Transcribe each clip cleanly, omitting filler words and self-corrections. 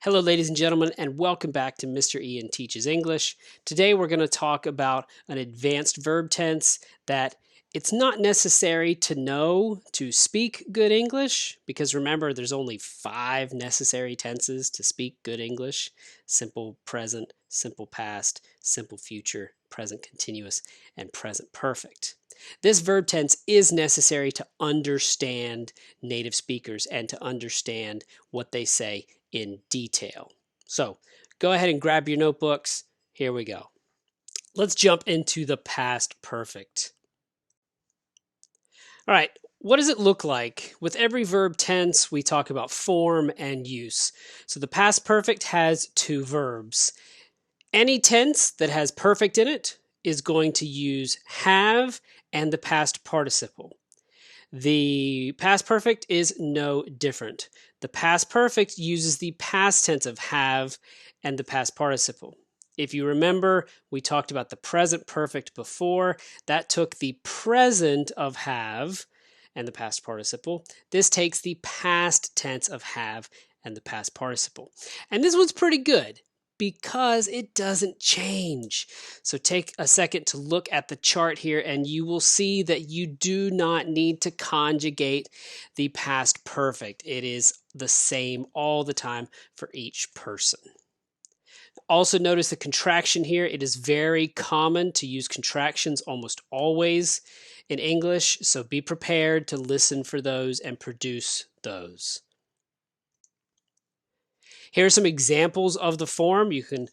Hello, ladies and gentlemen, and welcome back to Mr. Ian Teaches English. Today, we're going to talk about an advanced verb tense that it's not necessary to know to speak good English, because remember, there's only 5 necessary tenses to speak good English: simple present, simple past, simple future, present continuous, and present perfect. This verb tense is necessary to understand native speakers and to understand what they say in detail. So go ahead and grab your notebooks. Here we go. Let's jump into the past perfect. All right, what does it look like? With every verb tense, we talk about form and use. So the past perfect has 2 verbs. Any tense that has perfect in it is going to use have and the past participle. The past perfect is no different. The past perfect uses the past tense of have and the past participle. If you remember, we talked about the present perfect before. That took the present of have and the past participle. This takes the past tense of have and the past participle. And this one's pretty good because it doesn't change. So take a second to look at the chart here and you will see that you do not need to conjugate the past perfect. It is the same all the time for each person. Also notice the contraction here. It is very common to use contractions almost always in English, so be prepared to listen for those and produce those. Here are some examples of the form. You can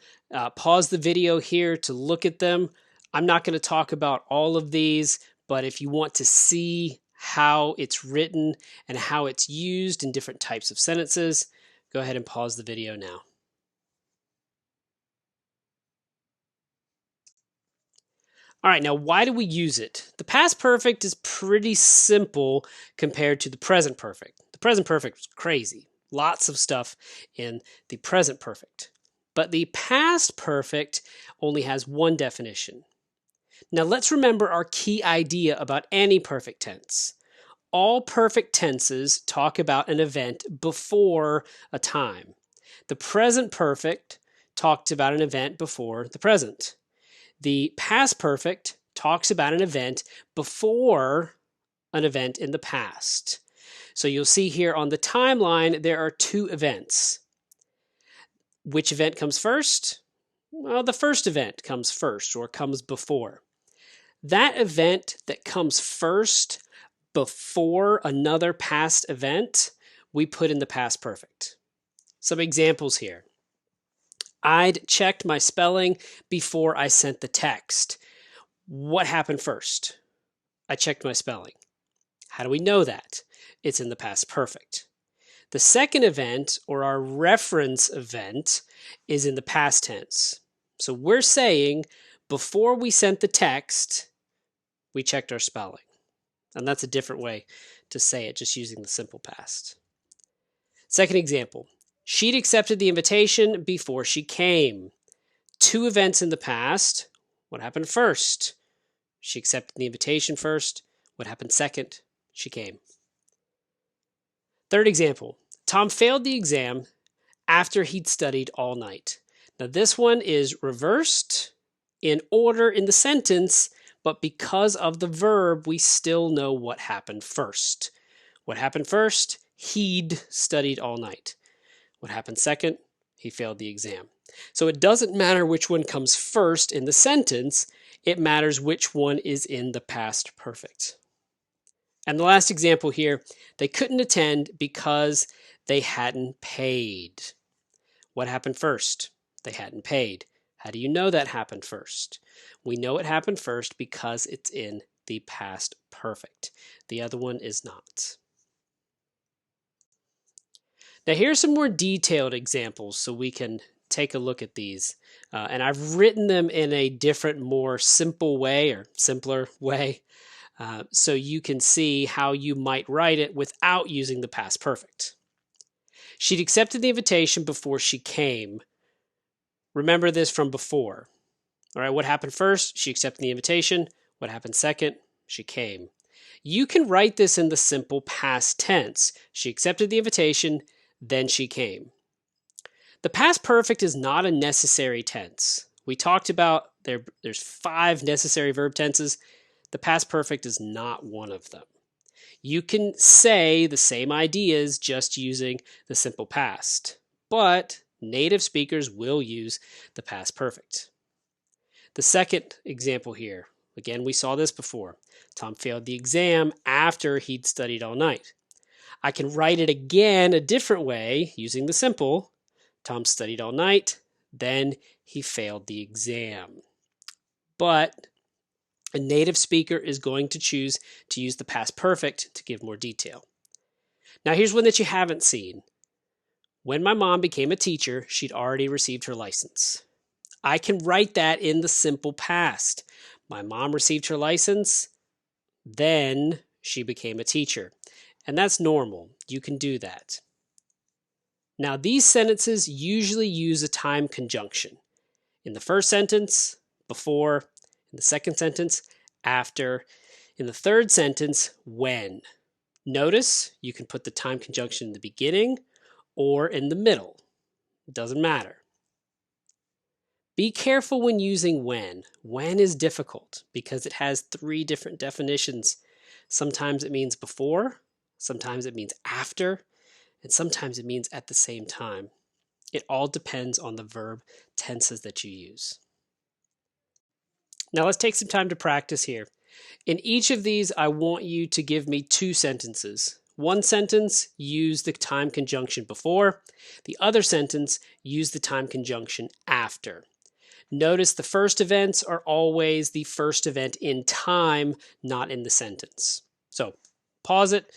pause the video here to look at them. I'm not going to talk about all of these, but if you want to see how it's written and how it's used in different types of sentences, go ahead and pause the video now. All right, now why do we use it? The past perfect is pretty simple compared to the present perfect. The present perfect is crazy. Lots of stuff in the present perfect. But the past perfect only has one definition. Now let's remember our key idea about any perfect tense. All perfect tenses talk about an event before a time. The present perfect talked about an event before the present. The past perfect talks about an event before an event in the past. So you'll see here on the timeline, there are 2 events. Which event comes first? Well, the first event comes first or comes before. That event that comes first before another past event, we put in the past perfect. Some examples here. I'd checked my spelling before I sent the text. What happened first? I checked my spelling. How do we know that? It's in the past perfect. The second event, or our reference event, is in the past tense. So we're saying before we sent the text, we checked our spelling. And that's a different way to say it, just using the simple past. Second example, she'd accepted the invitation before she came. 2 events in the past. What happened first? She accepted the invitation first. What happened second? She came. Third example, Tom failed the exam after he'd studied all night. Now this one is reversed in order in the sentence, but because of the verb, we still know what happened first. What happened first? He'd studied all night. What happened second? He failed the exam. So it doesn't matter which one comes first in the sentence, it matters which one is in the past perfect. And the last example here, they couldn't attend because they hadn't paid. What happened first? They hadn't paid. How do you know that happened first? We know it happened first because it's in the past perfect. The other one is not. Now here's some more detailed examples so we can take a look at these. And I've written them in a different, more simple way or simpler way. So you can see how you might write it without using the past perfect. She'd accepted the invitation before she came. Remember this from before. All right, what happened first? She accepted the invitation. What happened second? She came. You can write this in the simple past tense. She accepted the invitation, then she came. The past perfect is not a necessary tense. We talked about there's 5 necessary verb tenses. The past perfect is not one of them. You can say the same ideas just using the simple past, but native speakers will use the past perfect. The second example here, again, we saw this before. Tom failed the exam after he'd studied all night. I can write it again a different way using the simple. Tom studied all night, then he failed the exam. But a native speaker is going to choose to use the past perfect to give more detail. Now, here's one that you haven't seen. When my mom became a teacher, she'd already received her license. I can write that in the simple past. My mom received her license, then she became a teacher. And that's normal. You can do that. Now, these sentences usually use a time conjunction. In the first sentence, before. In the second sentence, after. In the third sentence, when. Notice you can put the time conjunction in the beginning or in the middle. It doesn't matter. Be careful when using when. When is difficult because it has 3 different definitions. Sometimes it means before, sometimes it means after, and sometimes it means at the same time. It all depends on the verb tenses that you use. Now let's take some time to practice here. In each of these, I want you to give me 2 sentences. One sentence, use the time conjunction before. The other sentence, use the time conjunction after. Notice the first events are always the first event in time, not in the sentence. So pause it.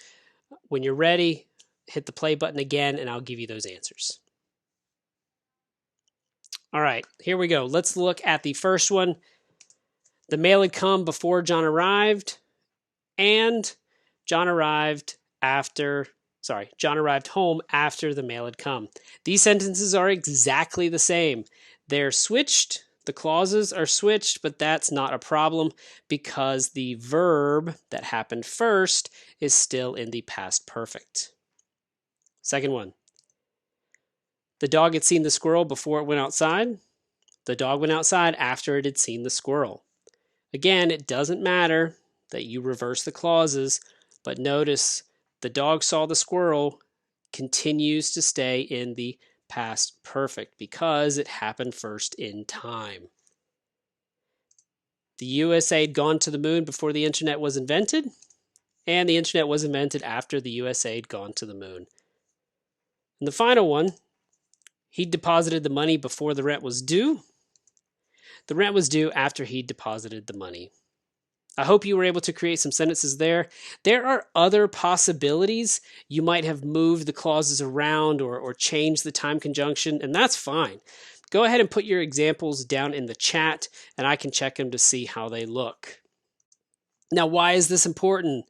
When you're ready, hit the play button again, and I'll give you those answers. All right, here we go. Let's look at the first one. The mail had come before John arrived, and John arrived home after the mail had come. These sentences are exactly the same. They're switched. The clauses are switched, but that's not a problem because the verb that happened first is still in the past perfect. Second one. The dog had seen the squirrel before it went outside. The dog went outside after it had seen the squirrel. Again, it doesn't matter that you reverse the clauses, but notice the dog saw the squirrel continues to stay in the past perfect because it happened first in time. The USA had gone to the moon before the internet was invented, and the internet was invented after the USA had gone to the moon. And the final one, he deposited the money before the rent was due. The rent was due after he deposited the money. I hope you were able to create some sentences there. There are other possibilities. You might have moved the clauses around or changed the time conjunction, and that's fine. Go ahead and put your examples down in the chat, and I can check them to see how they look. Now, why is this important?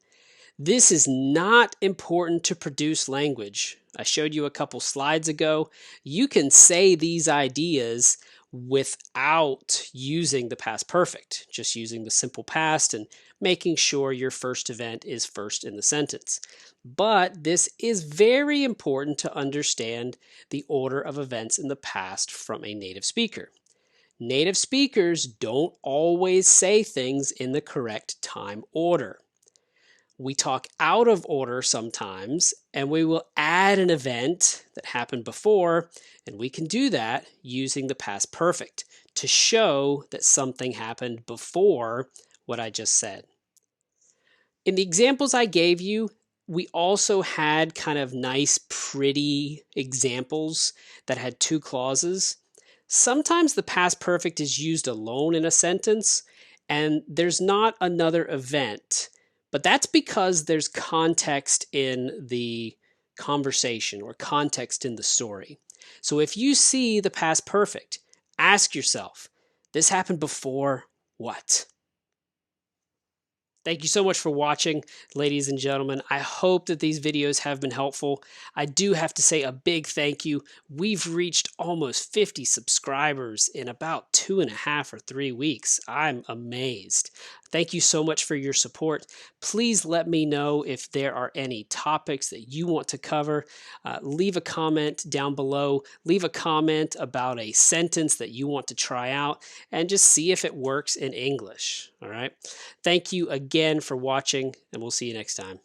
This is not important to produce language. I showed you a couple slides ago. You can say these ideas without using the past perfect, just using the simple past and making sure your first event is first in the sentence. But this is very important to understand the order of events in the past from a native speaker. Native speakers don't always say things in the correct time order. We talk out of order sometimes, and we will add an event that happened before, and we can do that using the past perfect to show that something happened before what I just said. In the examples I gave you, we also had kind of nice, pretty examples that had 2 clauses. Sometimes the past perfect is used alone in a sentence, and there's not another event. But that's because there's context in the conversation or context in the story. So if you see the past perfect, ask yourself, this happened before what? Thank you so much for watching, ladies and gentlemen. I hope that these videos have been helpful. I do have to say a big thank you. We've reached almost 50 subscribers in about 2.5 or 3 weeks. I'm amazed. Thank you so much for your support. Please let me know if there are any topics that you want to cover. Leave a comment down below. Leave a comment about a sentence that you want to try out and just see if it works in English. All right. Thank you again for watching, and we'll see you next time.